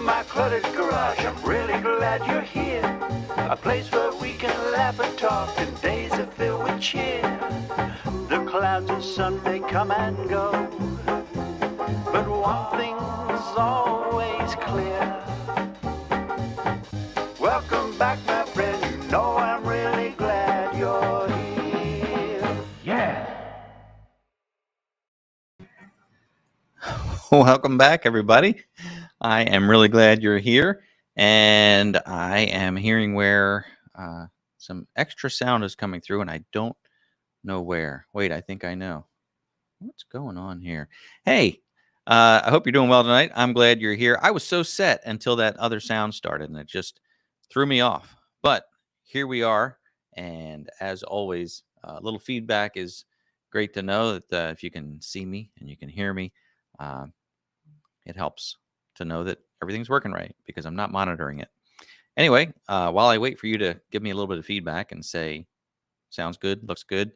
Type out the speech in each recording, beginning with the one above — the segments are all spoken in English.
my cluttered garage. I'm really glad you're here. A place where we can laugh and talk and days are filled with cheer. The clouds and sun may come and go, but one thing's always clear. Welcome back, my friend. You know I'm really glad you're here. Yeah. Welcome back, everybody. I am really glad you're here, and I am hearing where some extra sound is coming through, and I don't know where. Wait, I think I know. What's going on here? Hey, I hope you're doing well tonight. I'm glad you're here. I was so set until that other sound started, and it just threw me off. But here we are, and as always, a little feedback is great to know that if you can see me and you can hear me, it helps to know that everything's working right because I'm not monitoring it. Anyway, while I wait for you to give me a little bit of feedback and say, sounds good, looks good,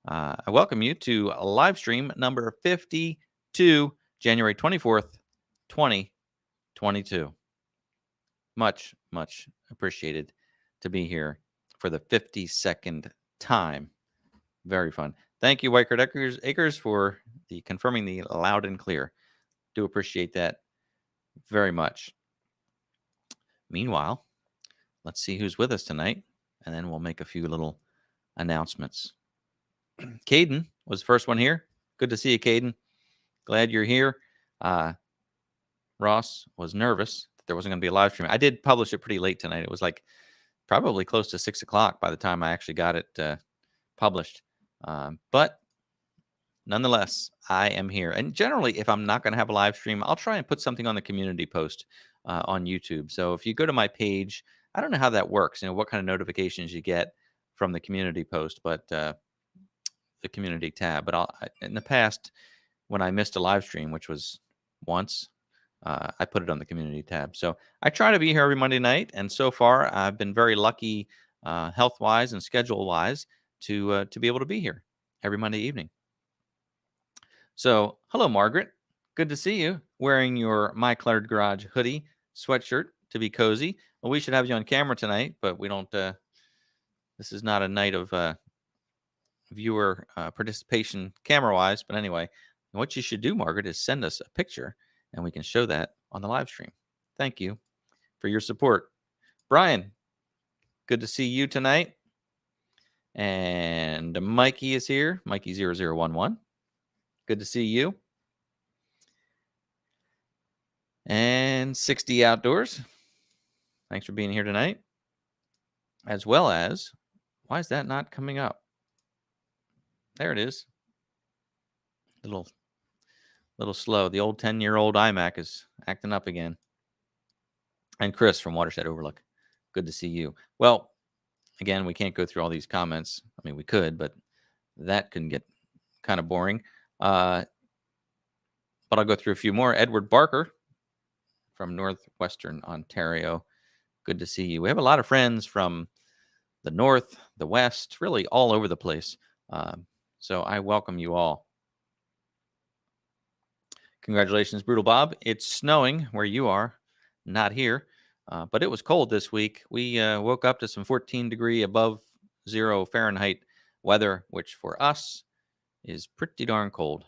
I welcome you to live stream number 52, January 24th, 2022. Much, much appreciated to be here for the 52nd time. Very fun. Thank you, White Acres, for confirming the loud and clear. Do appreciate that very much. Meanwhile, let's see who's with us tonight, and then we'll make a few little announcements. Caden was the first one here. Good to see you, Caden. Glad you're here. Ross was nervous that there wasn't going to be a live stream. I did publish it pretty late tonight. It was like probably close to 6 o'clock by the time I actually got it published. But nonetheless, I am here. And generally, if I'm not going to have a live stream, I'll try and put something on the community post on YouTube. So if you go to my page, I don't know how that works, what kind of notifications you get from the community post, but the community tab. But in the past, when I missed a live stream, which was once, I put it on the community tab. So I try to be here every Monday night. And so far, I've been very lucky health-wise and schedule-wise to be able to be here every Monday evening. So, hello, Margaret. Good to see you wearing your My Cluttered Garage hoodie, sweatshirt to be cozy. Well, we should have you on camera tonight, but we don't. This is not a night of viewer participation camera-wise. But anyway, what you should do, Margaret, is send us a picture, and we can show that on the live stream. Thank you for your support. Brian, good to see you tonight. And Mikey is here, Mikey0011. Good to see you. And 60 Outdoors. Thanks for being here tonight. As well as, why is that not coming up? There it is. Little slow. The old 10-year-old iMac is acting up again. And Chris from Watershed Overlook. Good to see you. Well, again, we can't go through all these comments. I mean, we could, but that can get kind of boring. But I'll go through a few more. Edward Barker from Northwestern Ontario. Good to see you. We have a lot of friends from the north, the west, really all over the place. So I welcome you all. Congratulations, Brutal Bob. It's snowing where you are, not here. But it was cold this week. We woke up to some 14-degree above 0 Fahrenheit weather, which for us is pretty darn cold.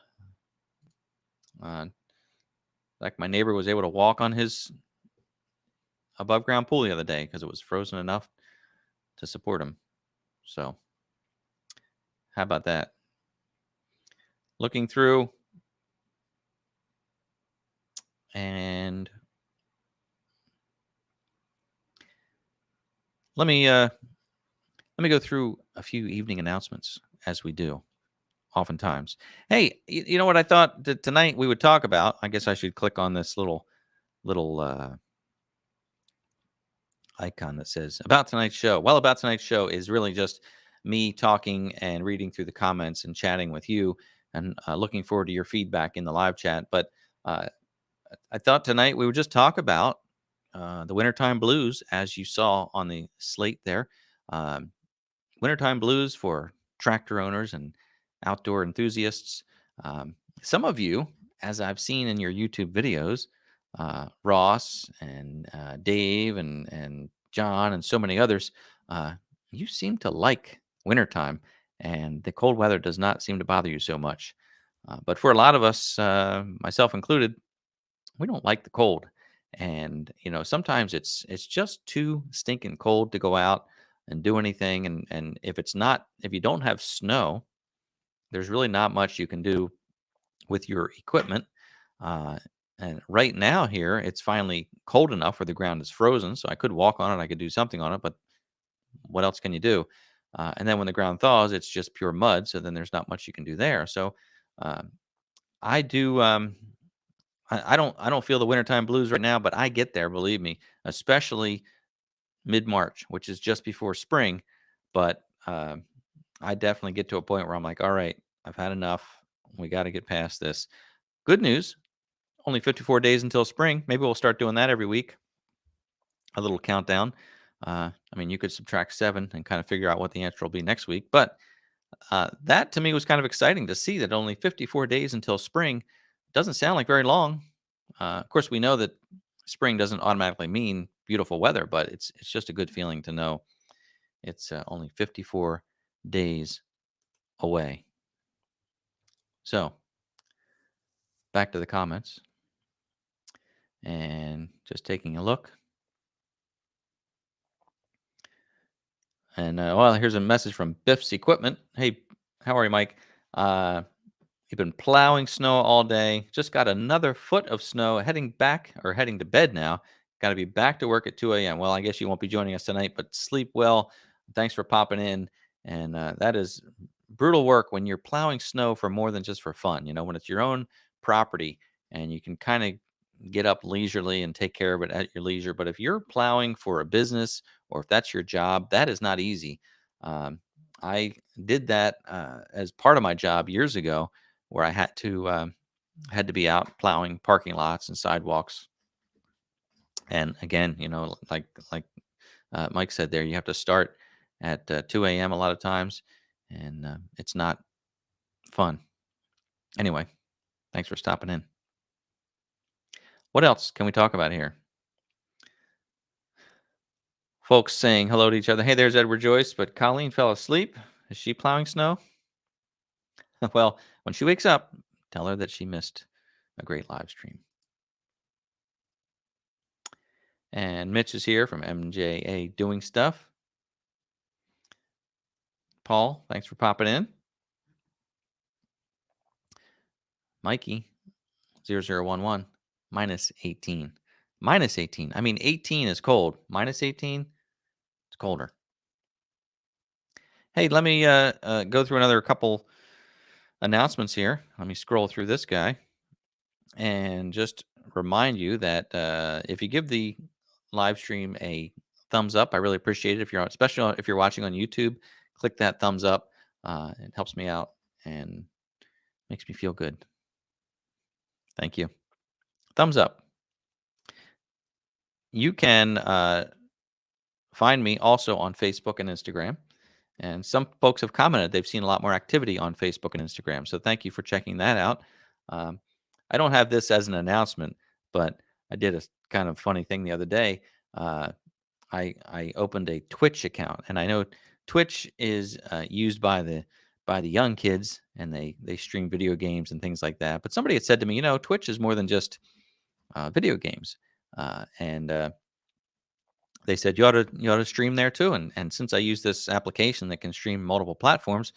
Like my neighbor was able to walk on his above ground pool the other day because it was frozen enough to support him. So how about that? Looking through, and let me go through a few evening announcements as we do oftentimes. Hey, you know what I thought that tonight we would talk about? I guess I should click on this little icon that says About Tonight's Show. Well, About Tonight's Show is really just me talking and reading through the comments and chatting with you, and looking forward to your feedback in the live chat. But I thought tonight we would just talk about the Wintertime Blues, as you saw on the slate there. Wintertime Blues for tractor owners and outdoor enthusiasts. Some of you, as I've seen in your YouTube videos, Ross and Dave and John and so many others, uh, you seem to like wintertime, and the cold weather does not seem to bother you so much. But for a lot of us, myself included, we don't like the cold. And sometimes it's just too stinking cold to go out and do anything. And if you don't have snow, there's really not much you can do with your equipment. Uh, and right now here, it's finally cold enough where the ground is frozen, so I could walk on it. I could do something on it, but what else can you do? And then when the ground thaws, it's just pure mud. So then there's not much you can do there. So um, I do. I don't feel the wintertime blues right now, but I get there, believe me, especially mid March, which is just before spring. But I definitely get to a point where I'm like, all right, I've had enough. We got to get past this. Good news, only 54 days until spring. Maybe we'll start doing that every week, a little countdown. I mean, you could subtract 7 and kind of figure out what the answer will be next week. But that to me was kind of exciting to see that only 54 days until spring doesn't sound like very long. Of course, we know that spring doesn't automatically mean beautiful weather, but it's just a good feeling to know it's only 54 days away. So back to the comments and just taking a look. And well, here's a message from Biff's Equipment. Hey, how are you, Mike? Uh, You've been plowing snow all day. Just got another foot of snow. Heading to bed now. Got to be back to work at 2 a.m. Well, I guess you won't be joining us tonight, but sleep well. Thanks for popping in. And that is brutal work when you're plowing snow for more than just for fun. When it's your own property and you can kind of get up leisurely and take care of it at your leisure. But if you're plowing for a business or if that's your job, that is not easy. Um, I did that as part of my job years ago, where I had to be out plowing parking lots and sidewalks. And again, like Mike said there, you have to start at 2 a.m. a lot of times, and it's not fun. Anyway, thanks for stopping in. What else can we talk about here? Folks saying hello to each other. Hey, there's Edward Joyce, but Colleen fell asleep. Is she plowing snow? Well, when she wakes up, tell her that she missed a great live stream. And Mitch is here from MJA Doing Stuff. Paul, thanks for popping in. Mikey, 0011, minus 18. Minus 18. I mean, 18 is cold. Minus 18, it's colder. Hey, let me go through another couple announcements here. Let me scroll through this guy and just remind you that if you give the live stream a thumbs up, I really appreciate it. Especially if you're watching on YouTube, click that thumbs up. It helps me out and makes me feel good. Thank you. Thumbs up. You can find me also on Facebook and Instagram. And some folks have commented they've seen a lot more activity on Facebook and Instagram. So thank you for checking that out. I don't have this as an announcement, but I did a kind of funny thing the other day. I opened a Twitch account, and I know Twitch is used by the young kids, and they stream video games and things like that. But somebody had said to me, Twitch is more than just video games, and they said you ought to stream there too. And since I use this application that can stream multiple platforms,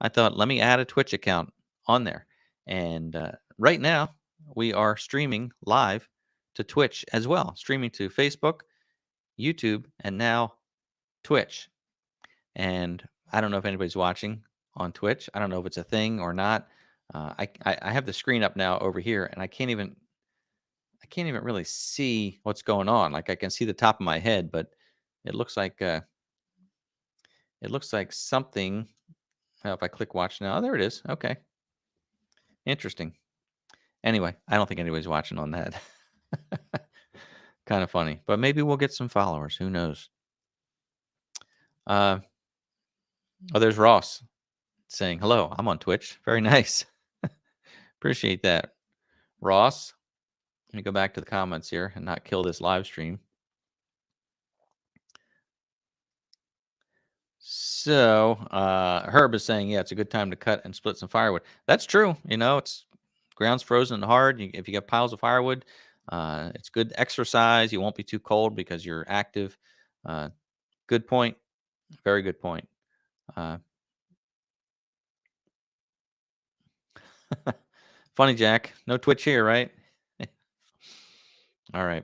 I thought let me add a Twitch account on there. And right now we are streaming live to Twitch as well, streaming to Facebook, YouTube, and now Twitch. And I don't know if anybody's watching on Twitch. I don't know if it's a thing or not. I have the screen up now over here, and I can't even really see what's going on. Like I can see the top of my head, but it looks like something. If I click watch now, there it is. Okay, interesting. Anyway, I don't think anybody's watching on that. Kind of funny, but maybe we'll get some followers. Who knows? Oh, there's Ross saying hello. I'm on Twitch. Very nice. Appreciate that, Ross. Let me go back to the comments here and not kill this live stream. So Herb is saying, yeah, it's a good time to cut and split some firewood. That's true. It's ground's frozen and hard. If you got piles of firewood, it's good exercise. You won't be too cold because you're active. Good point. Very good point. Funny, Jack. No Twitch here, right? All right.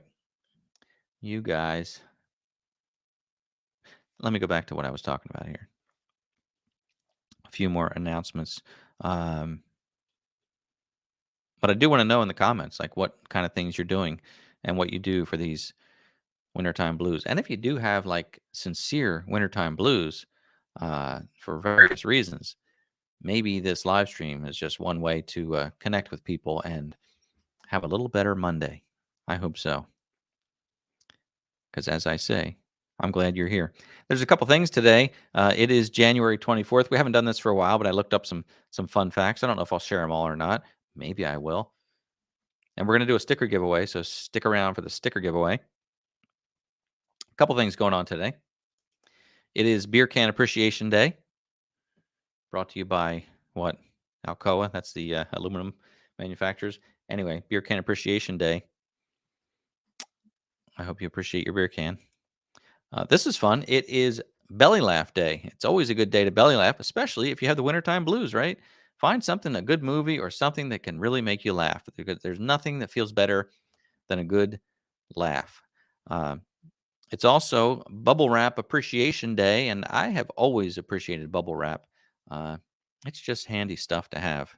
You guys. Let me go back to what I was talking about here. A few more announcements. But I do want to know in the comments, like what kind of things you're doing and what you do for these wintertime blues. And if you do have like sincere wintertime blues for various reasons, maybe this live stream is just one way to connect with people and have a little better Monday. I hope so. Because as I say, I'm glad you're here. There's a couple things today. It is January 24th. We haven't done this for a while, but I looked up some fun facts. I don't know if I'll share them all or not. Maybe I will. And we're going to do a sticker giveaway, so stick around for the sticker giveaway. A couple things going on today. It is Beer Can Appreciation Day, brought to you by what? Alcoa. That's the aluminum manufacturers. Anyway, Beer Can Appreciation Day. I hope you appreciate your beer can. This is fun. It is Belly Laugh Day. It's always a good day to belly laugh, especially if you have the wintertime blues, right? Find something, a good movie or something that can really make you laugh. Because there's nothing that feels better than a good laugh. It's also Bubble Wrap Appreciation Day, and I have always appreciated bubble wrap. It's just handy stuff to have,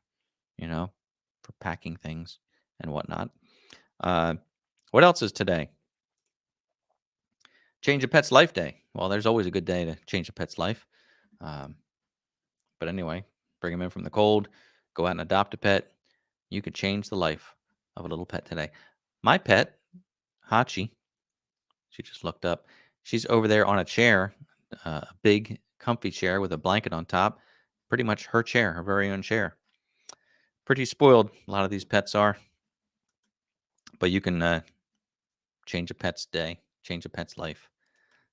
for packing things and whatnot. What else is today? Change a pet's life day. Well, there's always a good day to change a pet's life. But anyway, bring them in from the cold, go out and adopt a pet. You could change the life of a little pet today. My pet, Hachi, she just looked up. She's over there on a chair, a big, comfy chair with a blanket on top. Pretty much her chair, her very own chair. Pretty spoiled, a lot of these pets are. But you can change a pet's day, change a pet's life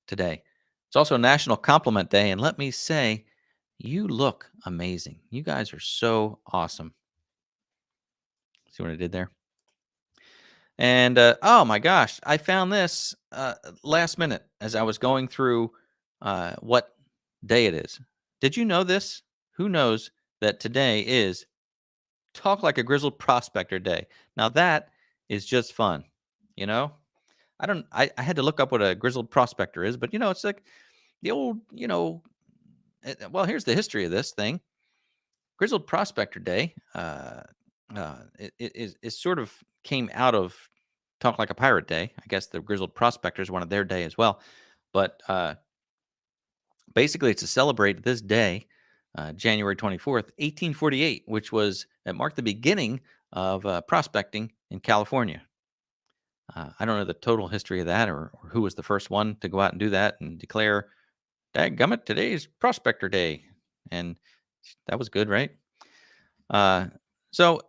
today. It's also National Compliment Day, and let me say, you look amazing. You guys are so awesome. See what I did there? And oh my gosh, I found this last minute as I was going through what day it is. Did you know this? Who knows that today is Talk Like a Grizzled Prospector Day? Now that is just fun, you know. I had to look up what a grizzled prospector is, but it's like the old, well, here's the history of this thing. Grizzled Prospector Day it sort of came out of Talk Like a Pirate Day. I guess the Grizzled Prospectors wanted their day as well. But basically, it's to celebrate this day, January 24th, 1848, which it marked the beginning of prospecting in California. I don't know the total history of that or who was the first one to go out and do that and declare, dadgummit, today's Prospector Day. And that was good, right? So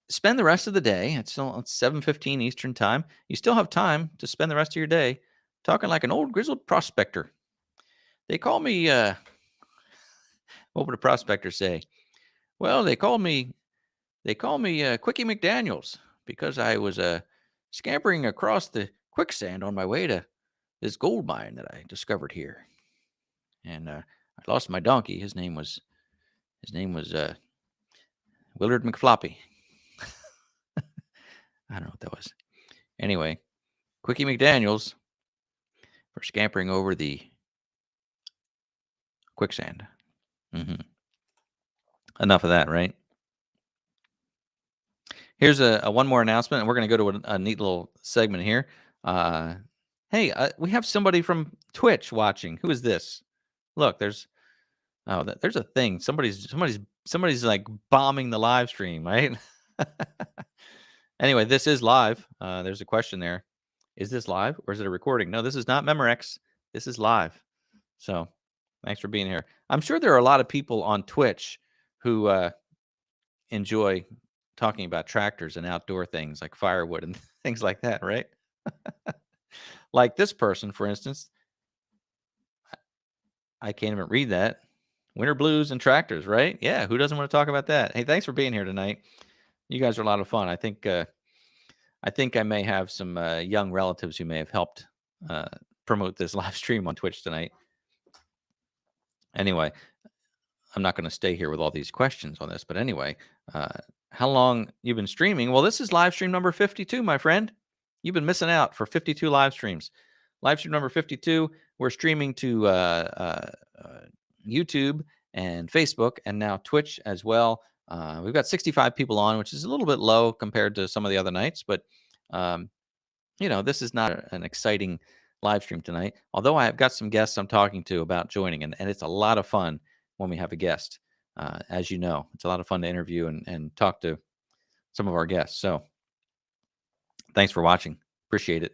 spend the rest of the day. It's 7:15 Eastern time. You still have time to spend the rest of your day talking like an old grizzled prospector. They call me, what would a prospector say? Well, they call me Quickie McDaniels because I was scampering across the quicksand on my way to this gold mine that I discovered here. And I lost my donkey. His name was Willard McFloppy. I don't know what that was. Anyway, Quickie McDaniels for scampering over the quicksand. Enough of that, right? Here's a one more announcement, and we're going to go to a neat little segment here. Hey, we have somebody from Twitch watching. Who is this? Look, there's a thing. Somebody's like bombing the live stream, right? Anyway, this is live. There's a question there. Is this live or is it a recording? No, this is not Memorex. This is live. So thanks for being here. I'm sure there are a lot of people on Twitch who enjoy talking about tractors and outdoor things like firewood and things like that, right? Like this person, for instance, I can't even read that. Winter blues and tractors, right? Yeah, who doesn't want to talk about that? Hey, thanks for being here tonight. You guys are a lot of fun. I think I may have some young relatives who may have helped promote this live stream on Twitch tonight. Anyway, I'm not going to stay here with all these questions on this, but anyway, how long you've been streaming? Well, this is live stream number 52, my friend. You've been missing out for 52 live streams. Live stream number 52. We're streaming to YouTube and Facebook and now Twitch as well. We've got 65 people on, which is a little bit low compared to some of the other nights, but this is not an exciting live stream tonight. Although I have got some guests I'm talking to about joining, and it's a lot of fun when we have a guest. As you know, it's a lot of fun to interview and talk to some of our guests. So thanks for watching. Appreciate it.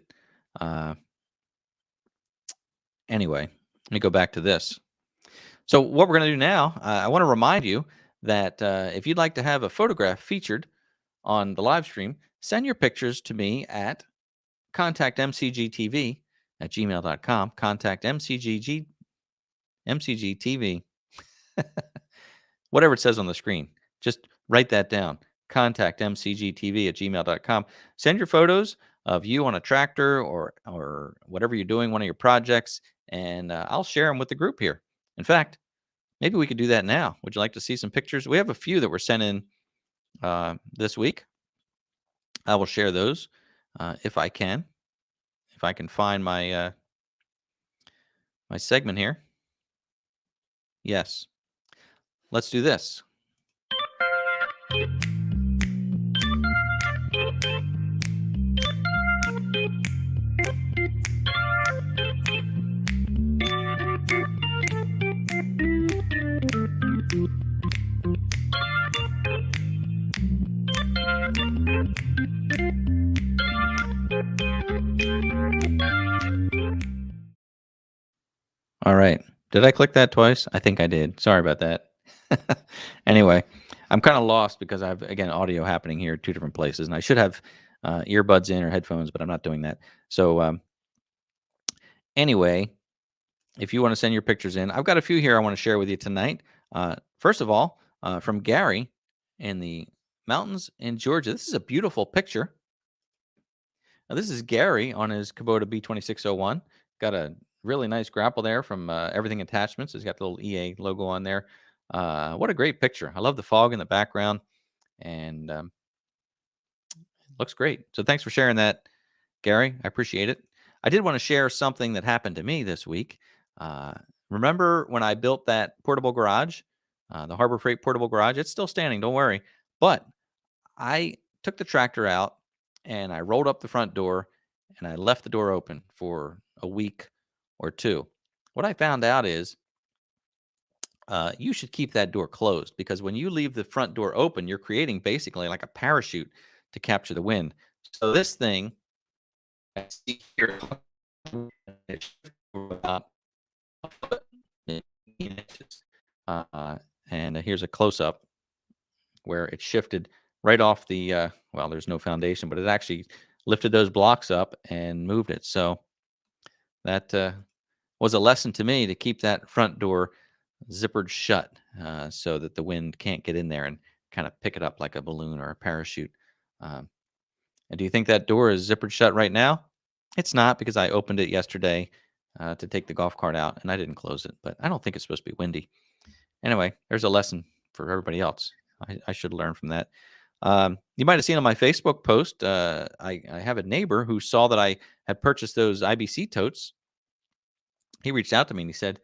Anyway, let me go back to this. So what we're going to do now, I want to remind you that if you'd like to have a photograph featured on the live stream, send your pictures to me at contactmcgtv@gmail.com. Contact MCGTV. Whatever it says on the screen. Just write that down. Contact mcgtv@gmail.com. Send your photos of you on a tractor or whatever you're doing, one of your projects, and I'll share them with the group here. In fact, maybe we could do that now. Would you like to see some pictures? We have a few that were sent in this week. I will share those if I can. If I can find my my segment here. Yes. Let's do this. All right. Did I click that twice? I think I did. Sorry about that. Anyway, I'm kind of lost because I have, again, audio happening here at two different places, and I should have earbuds in or headphones, but I'm not doing that. So anyway, if you want to send your pictures in, I've got a few here I want to share with you tonight. First of all, from Gary in the mountains in Georgia. This is a beautiful picture. Now, this is Gary on his Kubota B2601. Got a really nice grapple there from Everything Attachments. It's got the little EA logo on there. What a great picture. I love the fog in the background, and it looks great. So thanks for sharing that, Gary. I appreciate it. I did want to share something that happened to me this week. Remember when I built that portable garage, the Harbor Freight portable garage? It's still standing, don't worry. But I took the tractor out and I rolled up the front door and I left the door open for a week or two. What I found out is you should keep that door closed, because when you leave the front door open, you're creating basically like a parachute to capture the wind. So this thing, I see here, it's about a foot, 18 inches. And here's a close-up where it shifted right off the, well, there's no foundation, but it actually lifted those blocks up and moved it. So that was a lesson to me to keep that front door zippered shut so that the wind can't get in there and kind of pick it up like a balloon or a parachute. And do you think that door is zippered shut right now? It's not, because I opened it yesterday to take the golf cart out and I didn't close it, but I don't think it's supposed to be windy. Anyway, there's a lesson for everybody else. I should learn from that. You might have seen on my Facebook post, I have a neighbor who saw that I had purchased those IBC totes. He reached out to me and he said,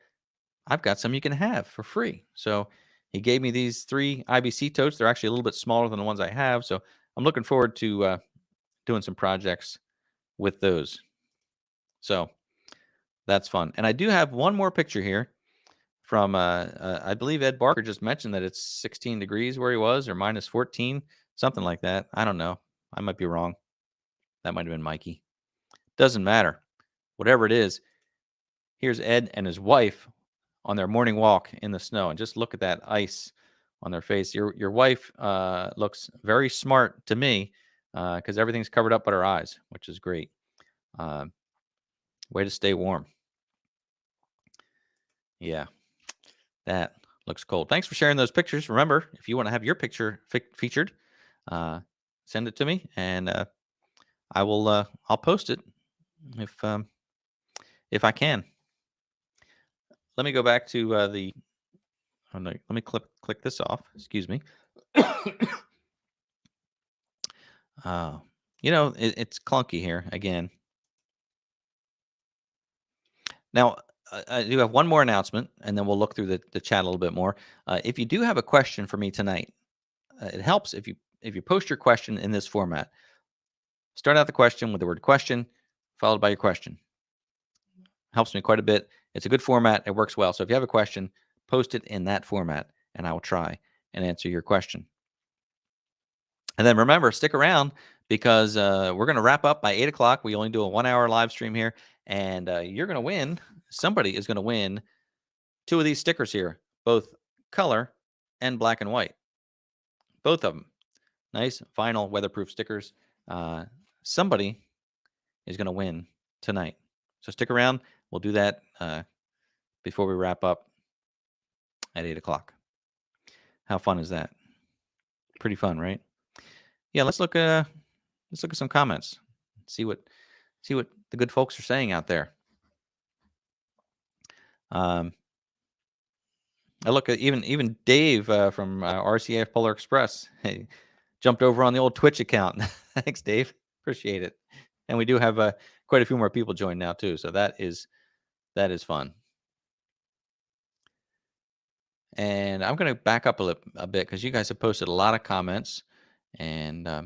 I've got some you can have for free. So he gave me these 3 IBC totes. They're actually a little bit smaller than the ones I have. So I'm looking forward to doing some projects with those. So that's fun. And I do have one more picture here from, I believe Ed Barker just mentioned that it's 16 degrees where he was, or minus 14, something like that. I don't know. I might be wrong. That might have been Mikey. Doesn't matter. Whatever it is, here's Ed and his wife on their morning walk in the snow. And just look at that ice on their face. Your wife looks very smart to me because everything's covered up but her eyes, which is great. Way to stay warm. Yeah, that looks cold. Thanks for sharing those pictures. Remember, if you want to have your picture featured, send it to me, and I will. I'll post it if I can. Let me go back to the. Oh, no, let me click this off. Excuse me. It's clunky here again. Now, I do have one more announcement, and then we'll look through the chat a little bit more. If you do have a question for me tonight, it helps if you post your question in this format. Start out the question with the word question, followed by your question. Helps me quite a bit. It's a good format. It works well. So if you have a question, post it in that format, and I will try and answer your question. And then remember, stick around because we're going to wrap up by 8 o'clock. We only do a 1-hour live stream here, and you're going to win. Somebody is going to win 2 of these stickers here, both color and black and white. Both of them. Nice vinyl weatherproof stickers. Somebody is going to win tonight. So stick around. We'll do that before we wrap up at 8 o'clock. How fun is that? Pretty fun, right? Yeah, let's look at some comments. See what the good folks are saying out there. I look at even Dave from RCF Polar Express. Hey, jumped over on the old Twitch account. Thanks, Dave. Appreciate it. And we do have quite a few more people join now too. So that is fun. And I'm going to back up a bit because you guys have posted a lot of comments, and I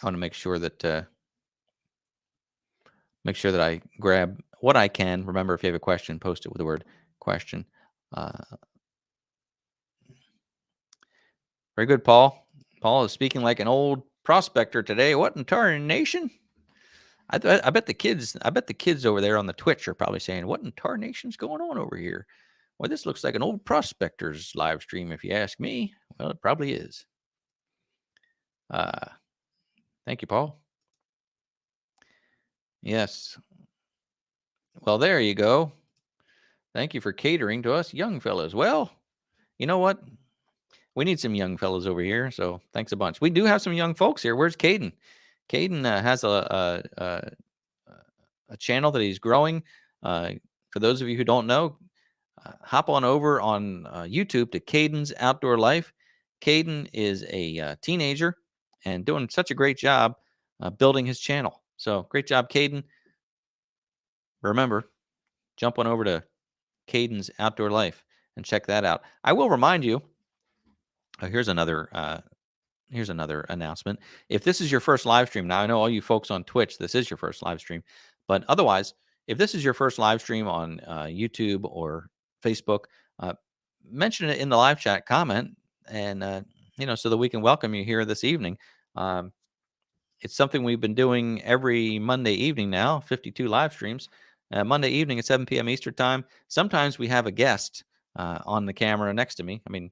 want to make sure that I grab what I can. Remember, if you have a question, post it with the word question. Very good, Paul. Paul is speaking like an old prospector today. What in tarnation? I bet the kids over there on the Twitch are probably saying, "What in tarnation's going on over here?" Well, this looks like an old prospector's live stream, if you ask me. Well, it probably is. Thank you, Paul. Yes. Well, there you go. Thank you for catering to us young fellas. Well, you know what? We need some young fellas over here, so thanks a bunch. We do have some young folks here. Where's Caden? Caden has a channel that he's growing. For those of you who don't know, hop on over on YouTube to Caden's Outdoor Life. Caden is a teenager and doing such a great job building his channel. So great job, Caden. Remember, jump on over to Caden's Outdoor Life and check that out. I will remind you, here's another announcement. If this is your first live stream, now I know all you folks on Twitch, this is your first live stream, but otherwise, if this is your first live stream on YouTube or Facebook, mention it in the live chat, comment, and so that we can welcome you here this evening. It's something we've been doing every Monday evening now, 52 live streams. Monday evening at 7 p.m. Eastern time. Sometimes we have a guest on the camera next to me. I mean,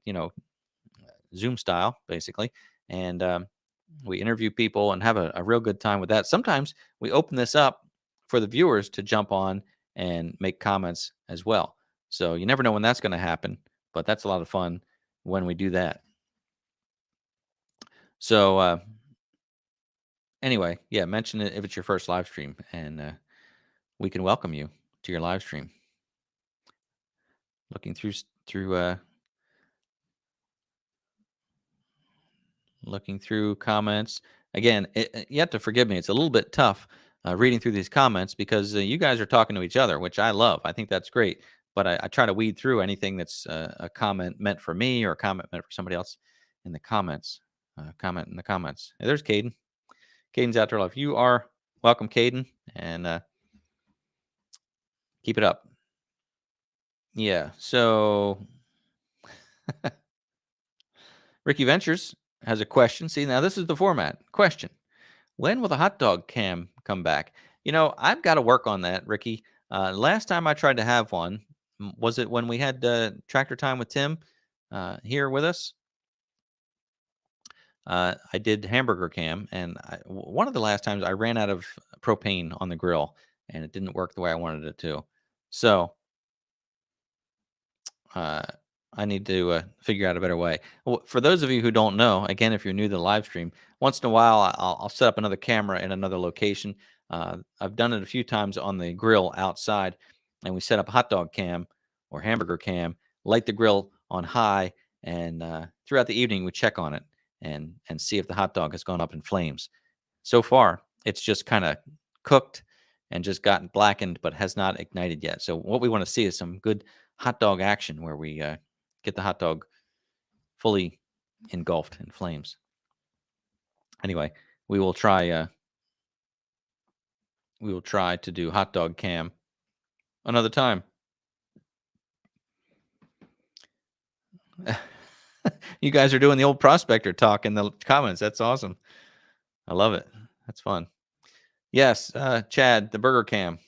Zoom style, basically. And we interview people and have a real good time with that. Sometimes we open this up for the viewers to jump on and make comments as well. So you never know when that's going to happen, but that's a lot of fun when we do that. So anyway, yeah, mention it if it's your first live stream, and we can welcome you to your live stream. Looking through comments. Again, you have to forgive me. It's a little bit tough reading through these comments because you guys are talking to each other, which I love. I think that's great. But I try to weed through anything that's a comment meant for me or a comment meant for somebody else in the comments. Comment in the comments. Hey, there's Caden. Caden's Outdoor Life. You are welcome, Caden, and keep it up. Yeah. So Ricky Ventures has a question. See, now this is the format. Question. When will the hot dog cam come back? I've got to work on that, Ricky. Last time I tried to have one, was it when we had Tractor Time with Tim? here with us. I did hamburger cam, and one of the last times I ran out of propane on the grill, and it didn't work the way I wanted it to. So uh, I need to figure out a better way. Well, for those of you who don't know, again, if you're new to the live stream, once in a while I'll set up another camera in another location. I've done it a few times on the grill outside, and we set up a hot dog cam or hamburger cam, light the grill on high, and throughout the evening we check on it and see if the hot dog has gone up in flames. So far, it's just kind of cooked and just gotten blackened, but has not ignited yet. So what we want to see is some good hot dog action where we get the hot dog fully engulfed in flames. Anyway, we will try. We will try to do hot dog cam another time. You guys are doing the old prospector talk in the comments. That's awesome. I love it. That's fun. Yes, Chad, the burger cam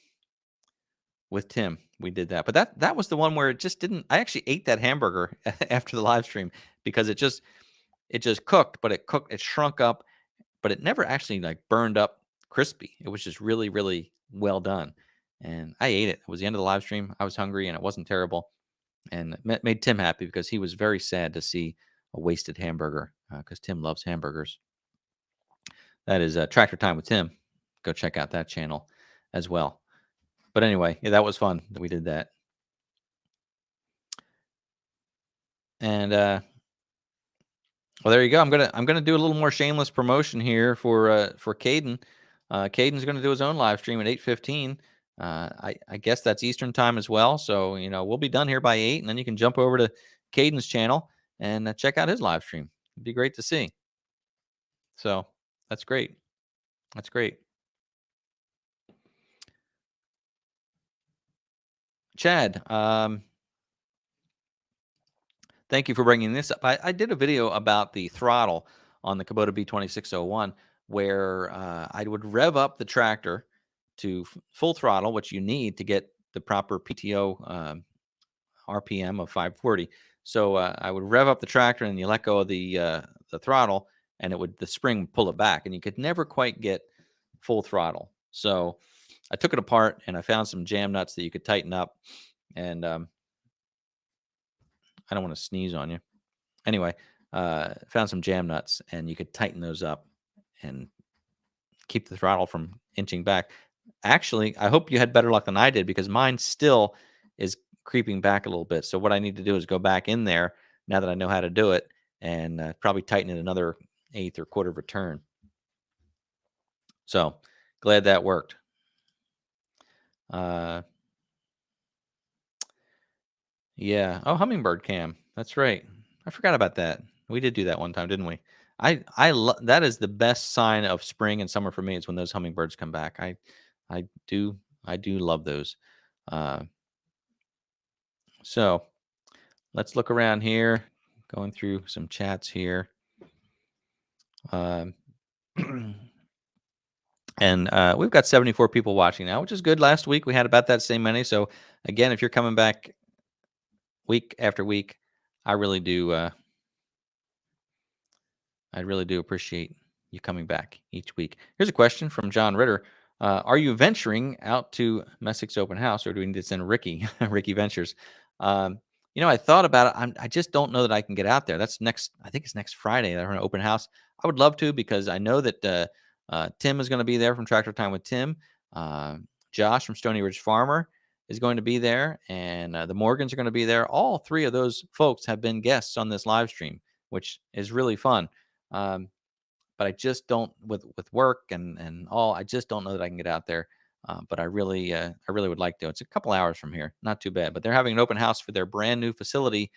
with Tim. We did that. But that was the one where it just didn't. I actually ate that hamburger after the live stream because it just cooked, but it shrunk up, but it never actually like burned up crispy. It was just really, really well done. And I ate it. It was the end of the live stream. I was hungry and it wasn't terrible. And it made Tim happy because he was very sad to see a wasted hamburger because Tim loves hamburgers. That is Tractor Time with Tim. Go check out that channel as well. But anyway, yeah, that was fun that we did that. And well, there you go. I'm gonna do a little more shameless promotion here for Caden. Caden's gonna do his own live stream at 8:15. I guess that's Eastern time as well. So we'll be done here by 8, and then you can jump over to Caden's channel and check out his live stream. It'd be great to see. So that's great. That's great. Chad, thank you for bringing this up. I did a video about the throttle on the Kubota B2601 where I would rev up the tractor to full throttle, which you need to get the proper PTO RPM of 540. So I would rev up the tractor and you let go of the throttle, and the spring would pull it back, and you could never quite get full throttle. So I took it apart and I found some jam nuts that you could tighten up, and I don't want to sneeze on you. Anyway, found some jam nuts, and you could tighten those up and keep the throttle from inching back. Actually, I hope you had better luck than I did because mine still is creeping back a little bit. So what I need to do is go back in there now that I know how to do it and probably tighten it another eighth or quarter of a turn. So glad that worked. Yeah. Oh, hummingbird cam. That's right. I forgot about that. We did do that one time, didn't we? That is the best sign of spring and summer for me is when those hummingbirds come back. I do love those. So let's look around here, going through some chats here. And we've got 74 people watching now, which is good. Last week we had about that same many. So again, if you're coming back week after week, I really do appreciate you coming back each week. Here's a question from John Ritter. Are you venturing out to Messick's open house, or do we need to send Ricky, Ricky Ventures? I thought about it. I just don't know that I can get out there. That's I think it's next Friday. They're an open house. I would love to because I know that Tim is going to be there from Tractor Time with Tim. Josh from Stony Ridge Farmer is going to be there, and the Morgans are going to be there. All three of those folks have been guests on this live stream, which is really fun. But I just don't with work and all. I just don't know that I can get out there. But I really would like to. It's a couple hours from here, not too bad. But they're having an open house for their brand new facility.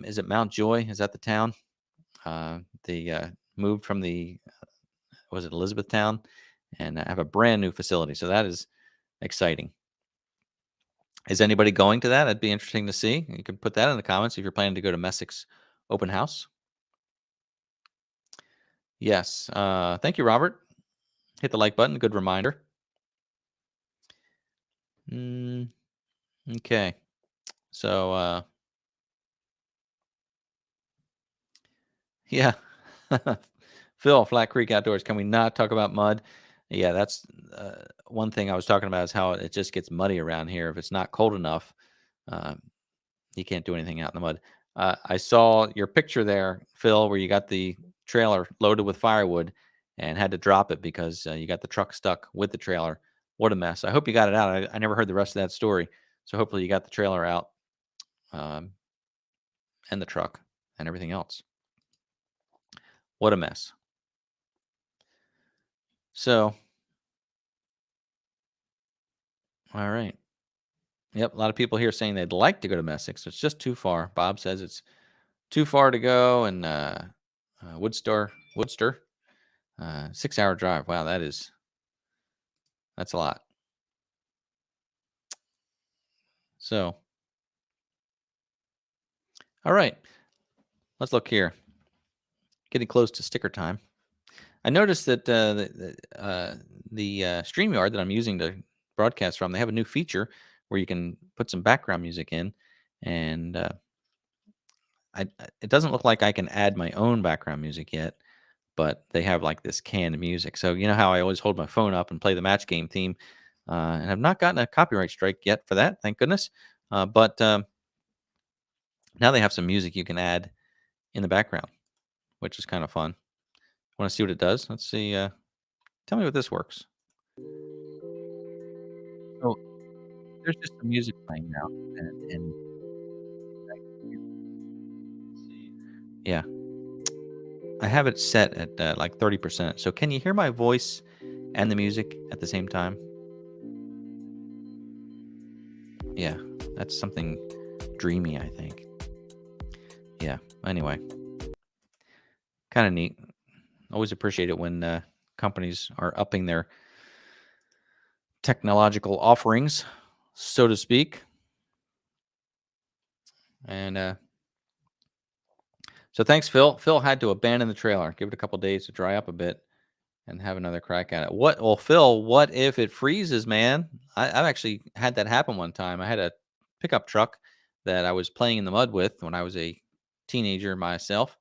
Is it Mount Joy? Is that the town? They moved from was it Elizabethtown, and have a brand new facility. So that is exciting. Is anybody going to that? That'd be interesting to see. You can put that in the comments if you're planning to go to Messick's open house. Yes. Thank you, Robert. Hit the like button. Good reminder. Okay. So Yeah. Phil, Flat Creek Outdoors. Can we not talk about mud? Yeah, that's one thing I was talking about is how it just gets muddy around here. If it's not cold enough, uh, you can't do anything out in the mud. I saw your picture there, Phil, where you got the trailer loaded with firewood and had to drop it because you got the truck stuck with the trailer. What a mess. I hope you got it out. I never heard the rest of that story. So hopefully you got the trailer out, um, and the truck and everything else. What a mess. So, all right. Yep. A lot of people here saying they'd like to go to Messick. So it's just too far. Bob says it's too far to go. And Woodster, 6 hour drive. Wow, that's a lot. So, all right, let's look here. Getting close to sticker time. I noticed that the StreamYard that I'm using to broadcast from, they have a new feature where you can put some background music in, and it doesn't look like I can add my own background music yet, but they have like this canned music. So you know how I always hold my phone up and play the match game theme, and I've not gotten a copyright strike yet for that, thank goodness. But now they have some music you can add in the background, which is kind of fun. Want to see what it does? Let's see. Tell me what this works. So there's just some music playing now, and yeah, I have it set at like 30%. So can you hear my voice and the music at the same time? Yeah, that's something dreamy, I think. Yeah. Anyway, kind of neat. Always appreciate it when companies are upping their technological offerings, so to speak. And so thanks, Phil. Phil had to abandon the trailer, give it a couple days to dry up a bit, and have another crack at it. What? Well, Phil, what if it freezes, man? I've actually had that happen one time. I had a pickup truck that I was playing in the mud with when I was a teenager myself,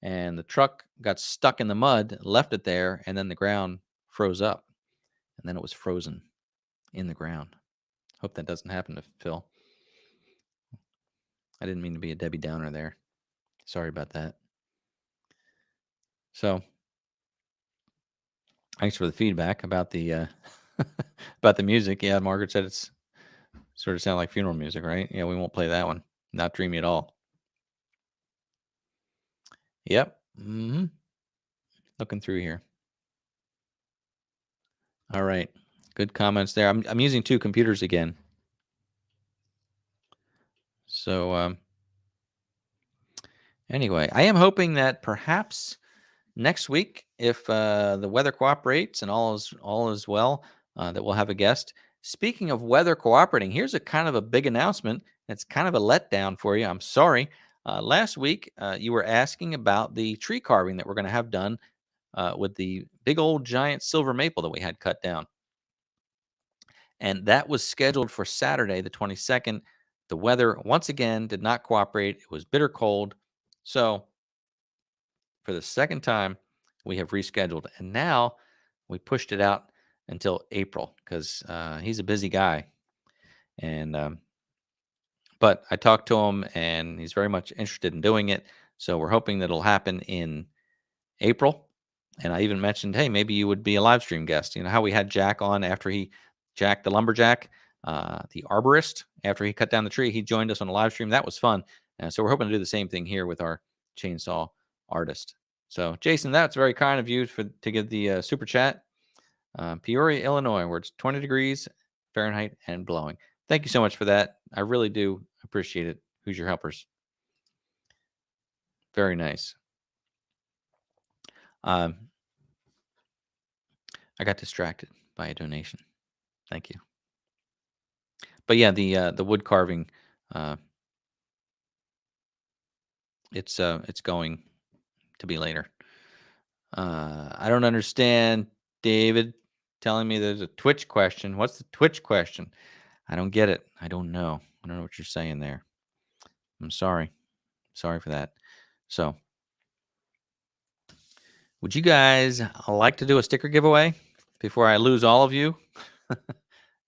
and the truck got stuck in the mud, left it there, and then the ground froze up, and then it was frozen in the ground. Hope that doesn't happen to Phil. I didn't mean to be a Debbie Downer there. Sorry about that. So, thanks for the feedback about the about the music. Yeah, Margaret said it's sort of sound like funeral music, right? Yeah, we won't play that one. Not dreamy at all. Yep. Looking through here. All right. Good comments there. I'm using two computers again. So anyway, I am hoping that perhaps next week, if the weather cooperates and all is well, that we'll have a guest. Speaking of weather cooperating, here's a kind of a big announcement. It's kind of a letdown for you. I'm sorry. Last week, you were asking about the tree carving that we're going to have done with the big old giant silver maple that we had cut down. And that was scheduled for Saturday, the 22nd. The weather, once again, did not cooperate. It was bitter cold. So, for the second time, we have rescheduled. And now we pushed it out until April because he's a busy guy. And, but I talked to him and he's very much interested in doing it. So, we're hoping that it'll happen in April. And I even mentioned, hey, maybe you would be a live stream guest. You know how we had Jack on after Jack the lumberjack, the arborist, after he cut down the tree, he joined us on a live stream. That was fun. So we're hoping to do the same thing here with our chainsaw artist. So Jason, that's very kind of you to give the super chat. Peoria, Illinois, where it's 20 degrees Fahrenheit and blowing. Thank you so much for that. I really do appreciate it. Who's your helpers? Very nice. Um, I got distracted by a donation. Thank you. But yeah, the wood carving, uh, it's going to be later. I don't understand David telling me there's a Twitch question. What's the Twitch question? I don't get it. I don't know. I don't know what you're saying there. I'm sorry. Sorry for that. So Would you guys like to do a sticker giveaway before I lose all of you?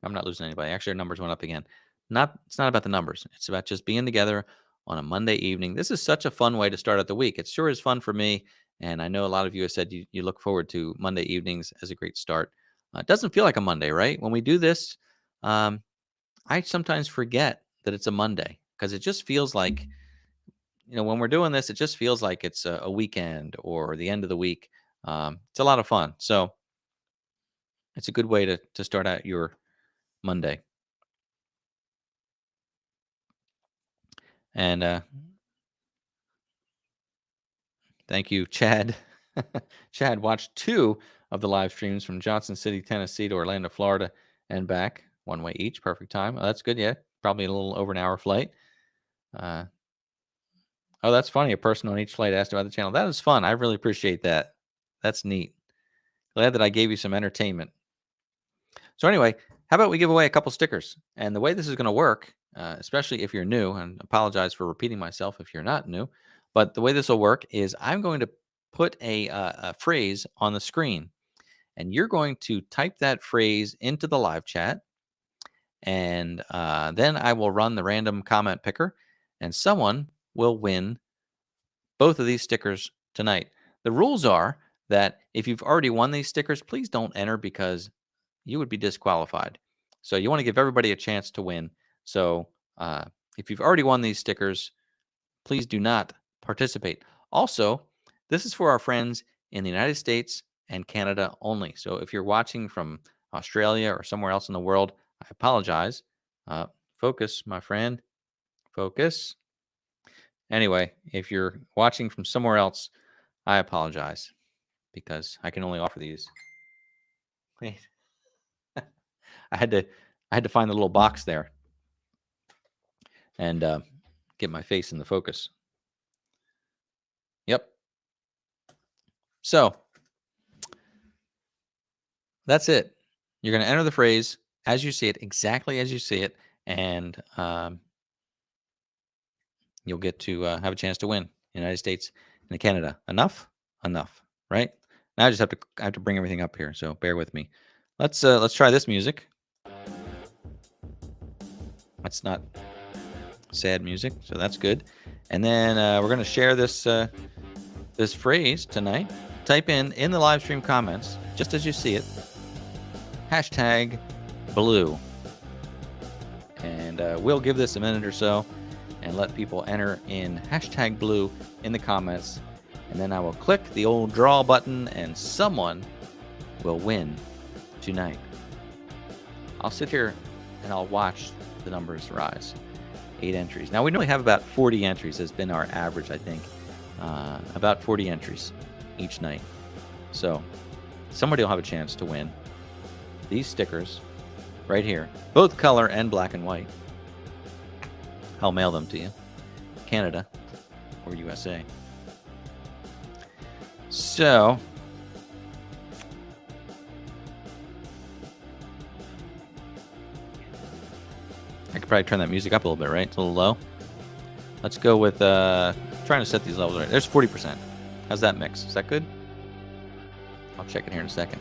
I'm not losing anybody. Actually, our numbers went up again. It's not about the numbers. It's about just being together on a Monday evening. This is such a fun way to start out the week. It sure is fun for me. And I know a lot of you have said you look forward to Monday evenings as a great start. It doesn't feel like a Monday, right? When we do this, I sometimes forget that it's a Monday because it just feels like, when we're doing this, it just feels like it's a weekend or the end of the week. It's a lot of fun. So it's a good way to start out your Monday. And thank you, Chad. Chad watched 2 of the live streams from Johnson City, Tennessee to Orlando, Florida, and back, one way each. Perfect time. Oh, that's good. Yeah, probably a little over an hour flight. Oh, that's funny. A person on each flight asked about the channel. That is fun. I really appreciate that. That's neat. Glad that I gave you some entertainment. So anyway, how about we give away a couple stickers? And the way this is going to work, especially if you're new, and apologize for repeating myself if you're not new, but the way this will work is I'm going to put a phrase on the screen, and you're going to type that phrase into the live chat, and then I will run the random comment picker, and someone will win both of these stickers tonight. The rules are that if you've already won these stickers, please don't enter because you would be disqualified. So you want to give everybody a chance to win. So if you've already won these stickers, please do not participate. Also, this is for our friends in the United States and Canada only. So if you're watching from Australia or somewhere else in the world, I apologize. Focus, my friend. Focus. Anyway, if you're watching from somewhere else, I apologize because I can only offer these. Wait. I had to find the little box there and get my face in the focus. Yep. So that's it. You're going to enter the phrase as you see it, exactly as you see it, and you'll get to have a chance to win United States and Canada. Enough, right? Now I just have to bring everything up here, so bear with me. Let's try this music. That's not sad music, so that's good. And then we're going to share this this phrase tonight. Type in the live stream comments, just as you see it, #blue. And we'll give this a minute or so and let people enter in #blue in the comments. And then I will click the old draw button and someone will win tonight. I'll sit here and I'll watch the numbers rise. 8 entries. Now we normally have about 40 entries has been our average, I think. About 40 entries each night. So somebody will have a chance to win these stickers right here, both color and black and white. I'll mail them to you, Canada or USA. So I could probably turn that music up a little bit, right? It's a little low. Let's go with trying to set these levels right. There's 40%. How's that mix? Is that good? I'll check it here in a second.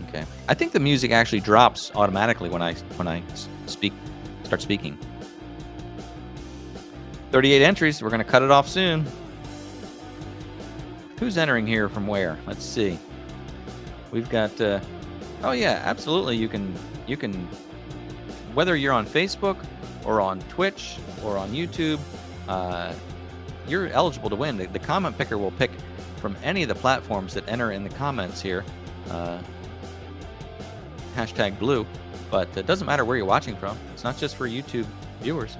Okay. I think the music actually drops automatically when I start speaking. 38 entries. We're going to cut it off soon. Who's entering here from where? Let's see. We've got oh yeah, absolutely. You can whether you're on Facebook or on Twitch or on YouTube, you're eligible to win. The comment picker will pick from any of the platforms that enter in the comments here. #blue, but it doesn't matter where you're watching from. It's not just for YouTube viewers.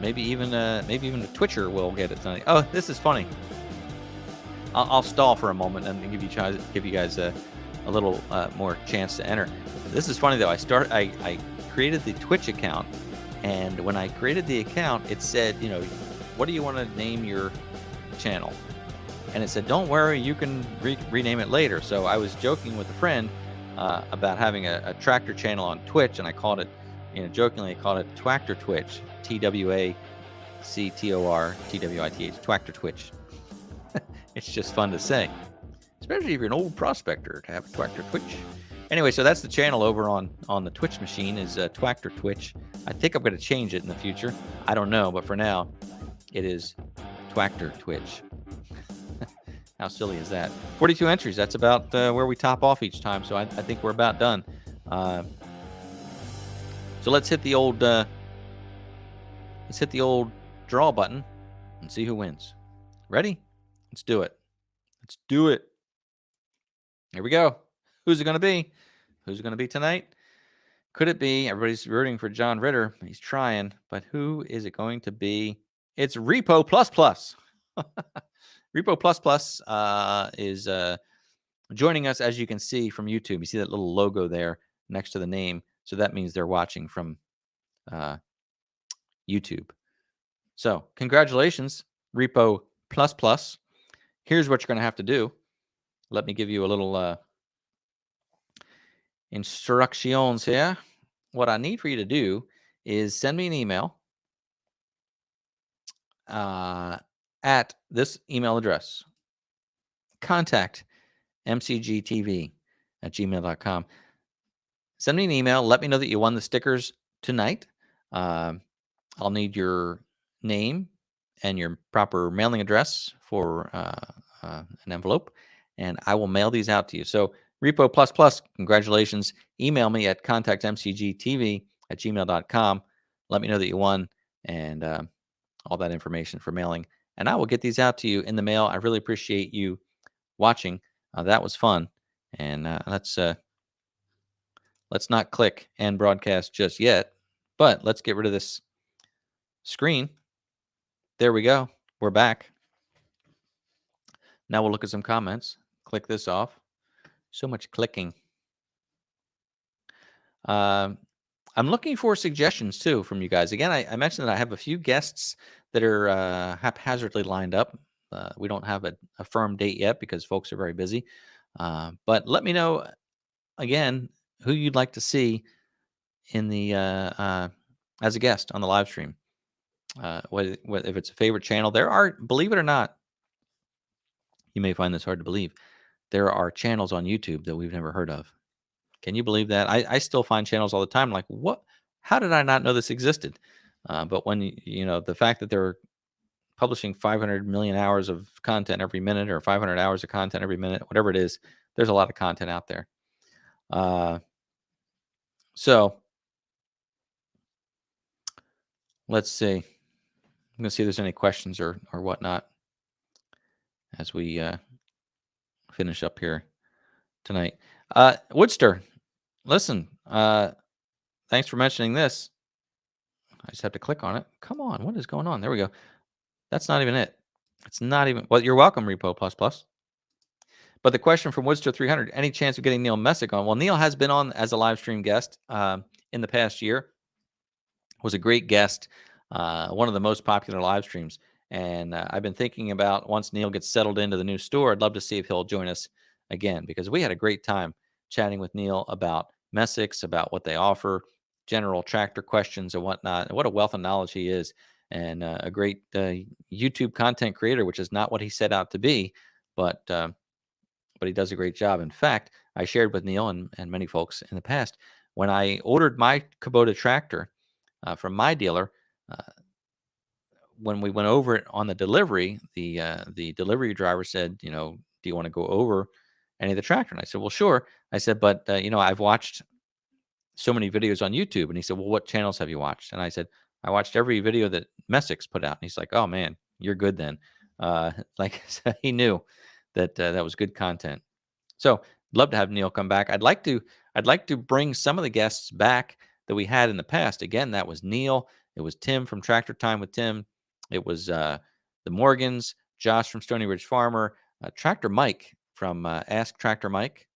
Maybe even the Twitcher will get it tonight. Oh, this is funny. I'll stall for a moment and give you guys a little more chance to enter. This is funny though. I created the Twitch account, and when I created the account, it said, what do you want to name your channel? And it said, don't worry, you can rename it later. So I was joking with a friend about having a tractor channel on Twitch, and I called it, jokingly, I called it Twactor Twitch, TWACTOR CTORTWITH, Twactor Twitch. It's just fun to say, especially if you're an old prospector to have a Twactor Twitch. Anyway, so that's the channel over on the Twitch machine is Twactor Twitch. I think I'm going to change it in the future. I don't know, but for now, it is Twactor Twitch. How silly is that? 42 entries. That's about where we top off each time. So I think we're about done. So let's hit the old draw button and see who wins. Ready? Let's do it. Let's do it. Here we go. Who's it going to be? Who's it going to be tonight? Could it be? Everybody's rooting for John Ritter. He's trying, but who is it going to be? It's Repo Plus Plus. Repo Plus Plus is joining us, as you can see from YouTube. You see that little logo there next to the name. So that means they're watching from YouTube. So congratulations, Repo Plus Plus. Here's what you're going to have to do. Let me give you a little instructions here. What I need for you to do is send me an email at this email address, contact mcgtv@gmail.com. Send me an email. Let me know that you won the stickers tonight. I'll need your name and your proper mailing address for an envelope, and I will mail these out to you. So Repo Plus Plus, congratulations. Email me at contactmcgtv@gmail.com. Let me know that you won and all that information for mailing. And I will get these out to you in the mail. I really appreciate you watching. That was fun. And let's not click and broadcast just yet, but let's get rid of this screen. There we go. We're back. Now we'll look at some comments. Click this off. So much clicking. I'm looking for suggestions too from you guys. Again, I mentioned that I have a few guests that are haphazardly lined up. We don't have a firm date yet because folks are very busy. But let me know again who you'd like to see in the as a guest on the live stream. If it's a favorite channel, there are, believe it or not, you may find this hard to believe, there are channels on YouTube that we've never heard of. Can you believe that? I still find channels all the time like, what? How did I not know this existed? But when you know the fact that they're publishing 500 million hours of content every minute, or 500 hours of content every minute, whatever it is, there's a lot of content out there. So let's see. I'm gonna see if there's any questions or whatnot as we finish up here tonight. Woodster, listen, thanks for mentioning this. I just have to click on it. Come on, what is going on? There we go. That's not even it. It's not even, well, you're welcome, Repo Plus Plus. But the question from Woodster 300, any chance of getting Neil Messick on? Well, Neil has been on as a live stream guest in the past year. Was a great guest, one of the most popular live streams. And I've been thinking about, once Neil gets settled into the new store, I'd love to see if he'll join us again, because we had a great time chatting with Neil about Messicks, about what they offer, general tractor questions and whatnot. And what a wealth of knowledge he is, and a great YouTube content creator, which is not what he set out to be, but he does a great job. In fact, I shared with Neil and many folks in the past, when I ordered my Kubota tractor from my dealer, when we went over it on the delivery, the delivery driver said, you know, do you want to go over any of the tractor? And I said, well, sure. I said, but you know, I've watched so many videos on YouTube. And he said, well, what channels have you watched? And I said, I watched every video that Messicks put out. And he's like, oh man, you're good then. Like he knew that that was good content. So love to have Neil come back. I'd like to bring some of the guests back that we had in the past. Again, that was Neil. It was Tim from Tractor Time with Tim. It was the Morgans, Josh from Stony Ridge Farmer, Tractor Mike from Ask Tractor Mike.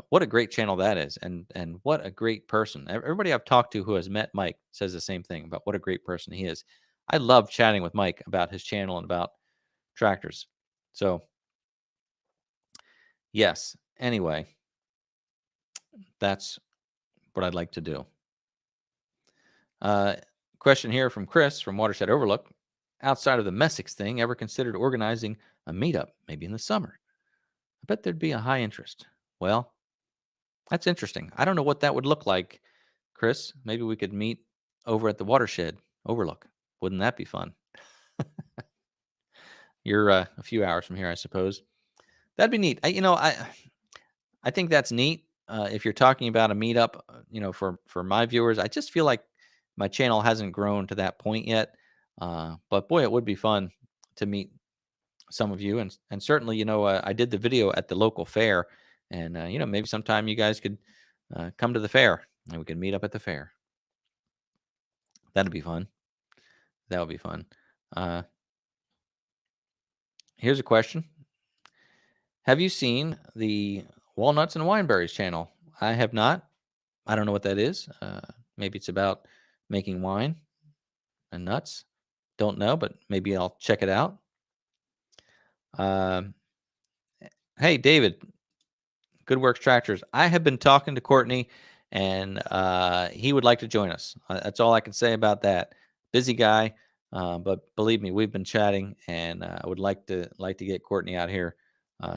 What a great channel that is, and what a great person. Everybody I've talked to who has met Mike says the same thing about what a great person he is. I love chatting with Mike about his channel and about tractors. So yes, anyway, that's what I'd like to do. Question here from Chris from Watershed Overlook. outside of the Messick's thing, ever considered organizing a meetup, maybe in the summer? I bet there'd be a high interest. Well, that's interesting. I don't know what that would look like, Chris. Maybe we could meet over at the watershed overlook. Wouldn't that be fun? You're a few hours from here, I suppose. That'd be neat. I think that's neat. If you're talking about a meetup, for my viewers, I just feel like my channel hasn't grown to that point yet. But boy, it would be fun to meet some of you, and certainly, I did the video at the local fair, and maybe sometime you guys could come to the fair, and we could meet up at the fair. That'd be fun. That would be fun. Uh, Here's a question: have you seen the Walnuts and Wineberries channel? I have not. I don't know what that is. Maybe it's about making wine and nuts. Don't know, but maybe I'll check it out. Um, hey, David, Good Works Tractors. I have been talking to Courtney, and he would like to join us. That's all I can say about that. Busy guy, but believe me, we've been chatting, and I would like to get Courtney out here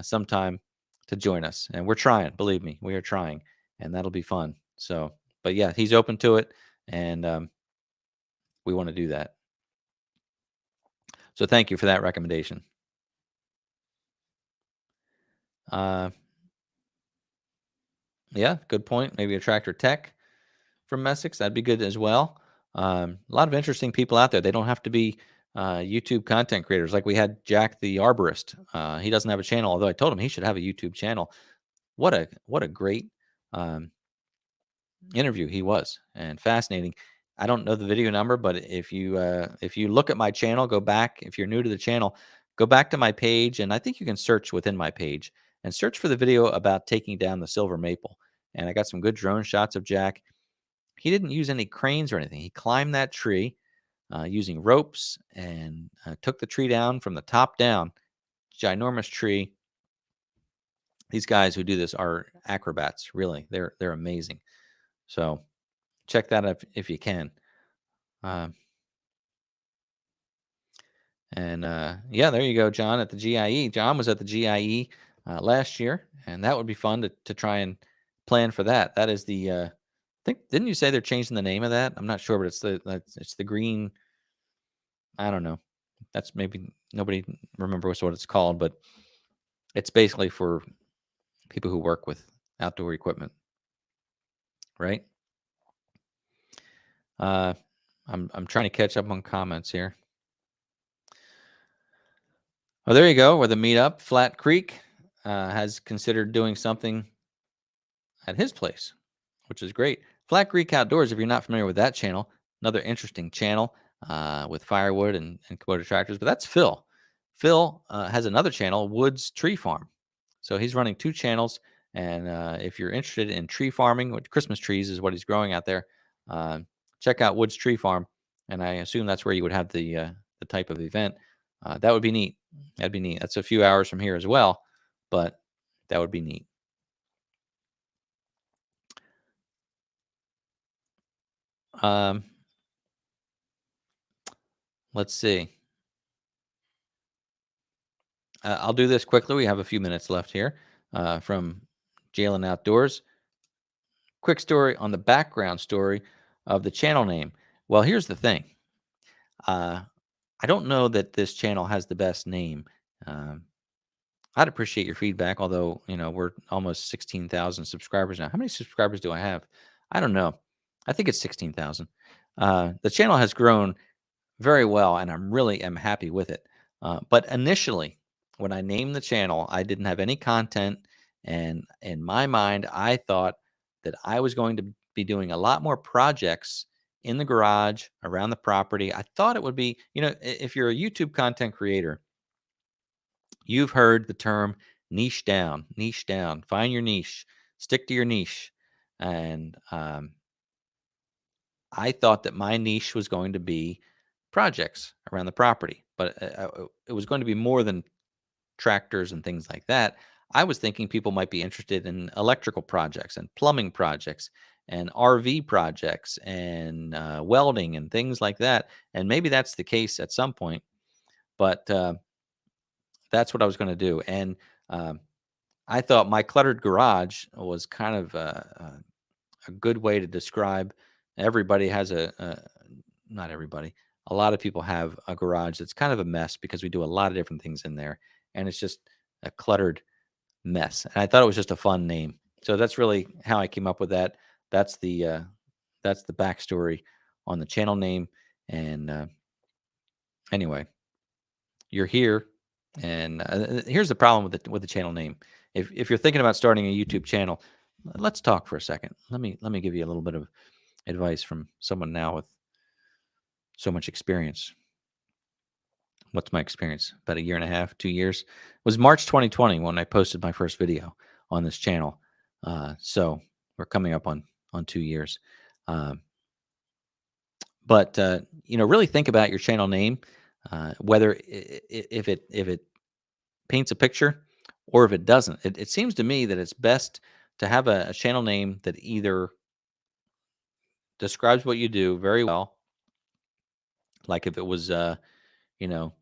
sometime to join us. And we're trying. Believe me, we are trying, and that'll be fun. So, but yeah, he's open to it, and we want to do that. So thank you for that recommendation. Yeah, good point. Maybe a tractor tech from Messick's. That'd be good as well. A lot of interesting people out there. They don't have to be YouTube content creators. Like we had Jack the Arborist. He doesn't have a channel, although I told him he should have a YouTube channel. What a great interview he was, and fascinating. I don't know the video number, but if you look at my channel, go back. If you're new to the channel, go back to my page, and I think you can search within my page and search for the video about taking down the silver maple. And I got some good drone shots of Jack. He didn't use any cranes or anything. He climbed that tree using ropes and took the tree down from the top down. Ginormous tree. These guys who do this are acrobats. Really, they're amazing. So check that out if you can. Yeah, there you go, John, at the GIE. John was at the GIE last year, and that would be fun to try and plan for that. That is the I think, didn't you say they're changing the name of that? I'm not sure, but it's the green. I don't know. That's maybe nobody remembers what it's called, but it's basically for people who work with outdoor equipment, right? I'm trying to catch up on comments here. Oh, there you go. Where the meetup, Flat Creek, has considered doing something at his place, which is great. Flat Creek Outdoors, if you're not familiar with that channel, another interesting channel with firewood and Kubota tractors. But that's Phil. Phil has another channel, Woods Tree Farm. So he's running two channels. And if you're interested in tree farming, which Christmas trees is what he's growing out there, check out Woods Tree Farm. And I assume that's where you would have the type of event. That would be neat. That'd be neat. That's a few hours from here as well, but that would be neat. Let's see. I'll do this quickly. We have a few minutes left here from Jalen Outdoors. Quick story on the background story of the channel name. Well, here's the thing. I don't know that this channel has the best name. I'd appreciate your feedback, although, we're almost 16,000 subscribers now. How many subscribers do I have? I don't know. I think it's 16,000. The channel has grown very well, and I'm really am happy with it. But initially, when I named the channel, I didn't have any content. And in my mind, I thought that I was going to be doing a lot more projects in the garage, around the property. I thought it would be, if you're a YouTube content creator, you've heard the term niche down, find your niche, stick to your niche. And I thought that my niche was going to be projects around the property, but it was going to be more than tractors and things like that. I was thinking people might be interested in electrical projects and plumbing projects and RV projects and welding and things like that. And maybe that's the case at some point. But that's what I was going to do. And I thought my cluttered garage was kind of a good way to describe. Everybody has not everybody. A lot of people have a garage that's kind of a mess because we do a lot of different things in there, and it's just a cluttered mess. And I thought it was just a fun name, so that's really how I came up with that. That's the backstory on the channel name. And anyway, you're here, and here's the problem with the channel name. If you're thinking about starting a YouTube channel, let's talk for a second. Let me give you a little bit of advice from someone now with so much experience. What's my experience? About a year and a half, 2 years. It was March 2020 when I posted my first video on this channel. So we're coming up on 2 years. Um, but really think about your channel name, whether if it paints a picture or if it doesn't. It seems to me that it's best to have a channel name that either describes what you do very well, like if it was you know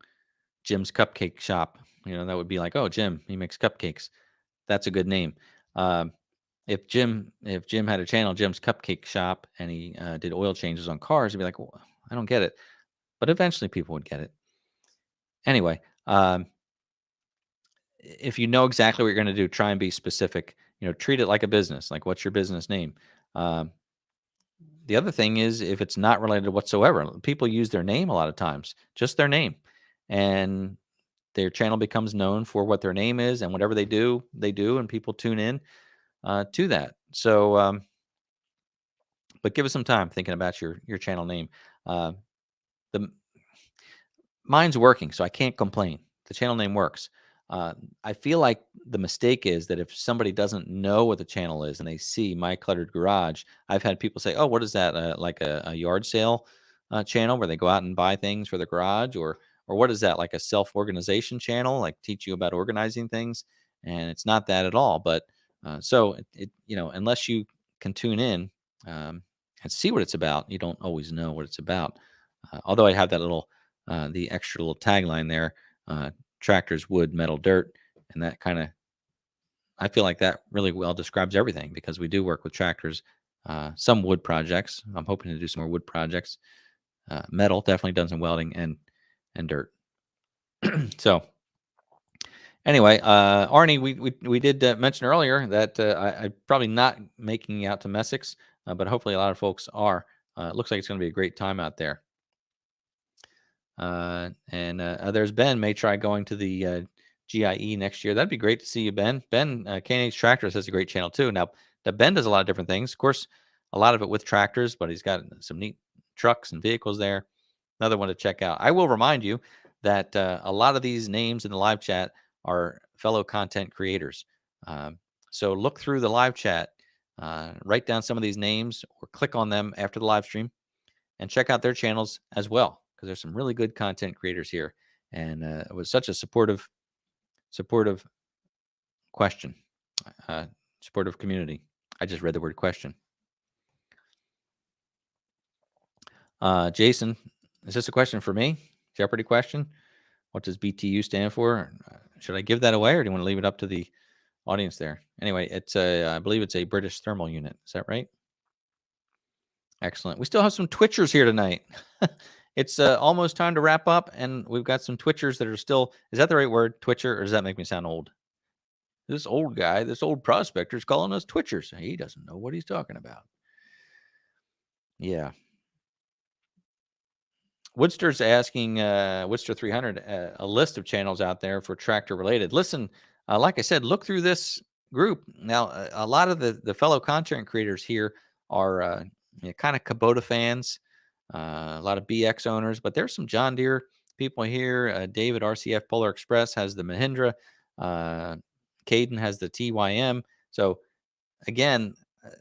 Jim's Cupcake Shop. That would be like, oh, Jim, he makes cupcakes. That's a good name. Um, if Jim had a channel, Jim's Cupcake Shop, and he did oil changes on cars, he'd be like, well, I don't get it. But eventually, people would get it. Anyway, if you know exactly what you're going to do, try and be specific. Treat it like a business. Like, what's your business name? Um, the other thing is, if it's not related whatsoever, people use their name a lot of times, just their name, and their channel becomes known for what their name is, and whatever they do, and people tune in to that. So, but give us some time thinking about your channel name. Uh, the Mine's working, so I can't complain. The channel name works. I feel like the mistake is that if somebody doesn't know what the channel is and they see My Cluttered Garage, I've had people say, "Oh, what is that? Like a yard sale channel where they go out and buy things for the garage, or what is that? Like a self-organization channel, like teach you about organizing things?" And it's not that at all. But so unless you can tune in and see what it's about, you don't always know what it's about. Although I have that little the extra little tagline there, tractors, wood, metal, dirt. And that kind of, I feel like that really well describes everything because we do work with tractors, some wood projects. I'm hoping to do some more wood projects. Metal, definitely done some welding, and dirt. So anyway, Arnie, we did mention earlier that I'm probably not making out to Messick's, but hopefully a lot of folks are. It looks like it's going to be a great time out there. And there's Ben, may try going to the GIE next year. That'd be great to see you, Ben. Ben, K&H Tractors has a great channel too. Now, Ben does a lot of different things. Of course, a lot of it with tractors, but he's got some neat trucks and vehicles there. Another one to check out. I will remind you that a lot of these names in the live chat are fellow content creators. So look through the live chat, write down some of these names, or click on them after the live stream and check out their channels as well, because there's some really good content creators here. And it was such a supportive question, supportive community. I just read the word question. Jason, is this a question for me? Jeopardy question? What does BTU stand for? Should I give that away, or do you want to leave it up to the audience there? Anyway, I believe it's a British thermal unit. Is that right? Excellent. We still have some Twitchers here tonight. It's almost time to wrap up, and we've got some Twitchers that are still. Is that the right word, Twitcher, or does that make me sound old? This old guy, this old prospector is calling us Twitchers. He doesn't know what he's talking about. Yeah. Woodster's asking Woodster 300 a list of channels out there for tractor related. Listen, like I said, look through this group. Now, a lot of the fellow content creators here are kind of Kubota fans, a lot of BX owners, but there's some John Deere people here. David RCF Polar Express has the Mahindra. Caden has the TYM. So again,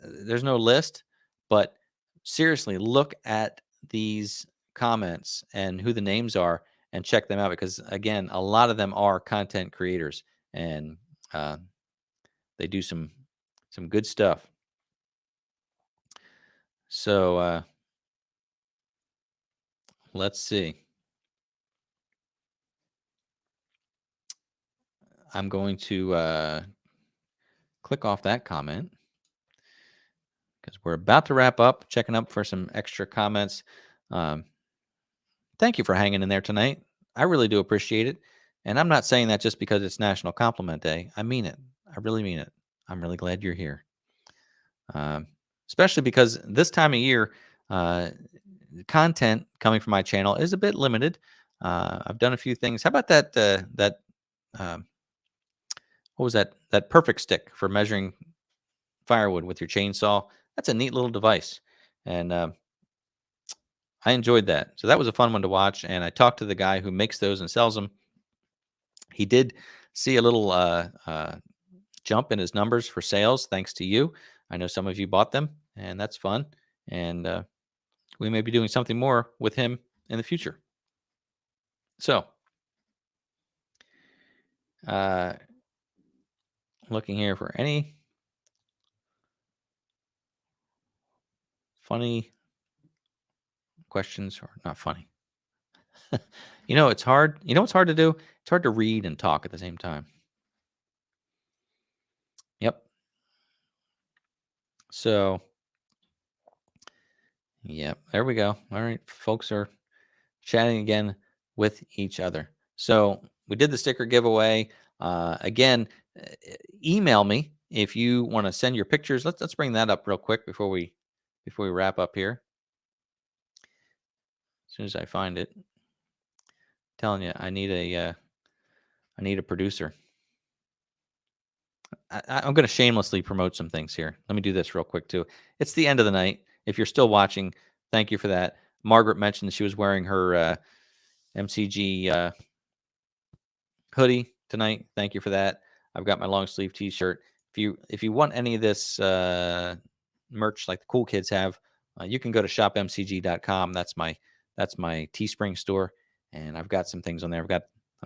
there's no list, but seriously, look at these comments and who the names are and check them out, because again, a lot of them are content creators, and they do some good stuff. So let's see. I'm going to click off that comment because we're about to wrap up, checking up for some extra comments. Thank you for hanging in there tonight. I really do appreciate it. And I'm not saying that just because it's National Compliment Day. I mean it. I really mean it. I'm really glad you're here. Especially because this time of year, content coming from my channel is a bit limited. I've done a few things. How about that um, what was that? That perfect stick for measuring firewood with your chainsaw. That's a neat little device, and I enjoyed that. So that was a fun one to watch. And I talked to the guy who makes those and sells them. He did see a little jump in his numbers for sales thanks to you. I know some of you bought them, and that's fun. And we may be doing something more with him in the future. So, looking here for any funny questions, or not funny. It's hard. You know what's hard to do? It's hard to read and talk at the same time. Yep. So, yep, there we go. All right, folks are chatting again with each other. So we did the sticker giveaway. Again, email me if you want to send your pictures. Let's bring that up real quick before we wrap up here. As soon as I find it, I'm telling you, I need a producer. I'm going to shamelessly promote some things here. Let me do this real quick too. It's the end of the night. If you're still watching, thank you for that. Margaret mentioned she was wearing her MCG hoodie tonight. Thank you for that. I've got my long sleeve T-shirt. If you want any of this merch like the cool kids have, you can go to shopmcg.com. That's my Teespring store, and I've got some things on there. I've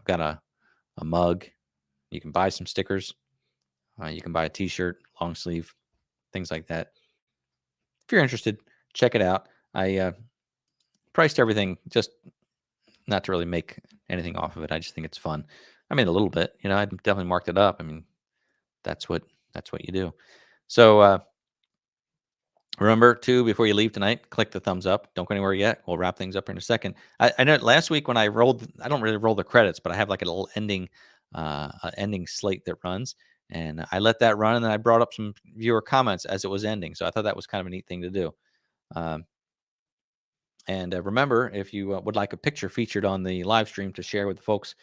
got a mug. You can buy some stickers. You can buy a T-shirt, long sleeve, things like that. If you're interested, check it out. I priced everything just not to really make anything off of it. I just think it's fun. I mean, a little bit. I definitely marked it up. I mean, that's what you do. So remember too, before you leave tonight, click the thumbs up. Don't go anywhere yet. We'll wrap things up in a second. I know last week when I don't really roll the credits, but I have like a little ending slate that runs. And I let that run, and then I brought up some viewer comments as it was ending. So I thought that was kind of a neat thing to do. And remember, if you would like a picture featured on the live stream to share with the folks,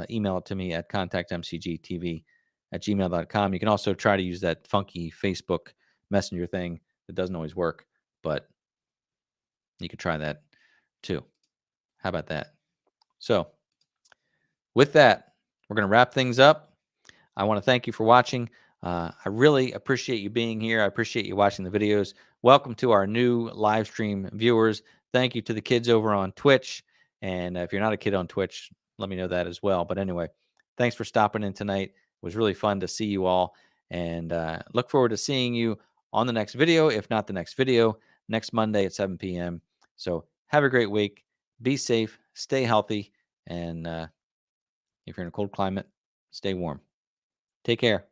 email it to me at contactmcgtv@gmail.com. You can also try to use that funky Facebook Messenger thing that doesn't always work, but you could try that too. How about that? So with that, we're going to wrap things up. I want to thank you for watching. I really appreciate you being here. I appreciate you watching the videos. Welcome to our new live stream viewers. Thank you to the kids over on Twitch. And if you're not a kid on Twitch, let me know that as well. But anyway, thanks for stopping in tonight. It was really fun to see you all. And look forward to seeing you on the next video, if not the next video, next Monday at 7 p.m. So have a great week. Be safe. Stay healthy. And if you're in a cold climate, stay warm. Take care.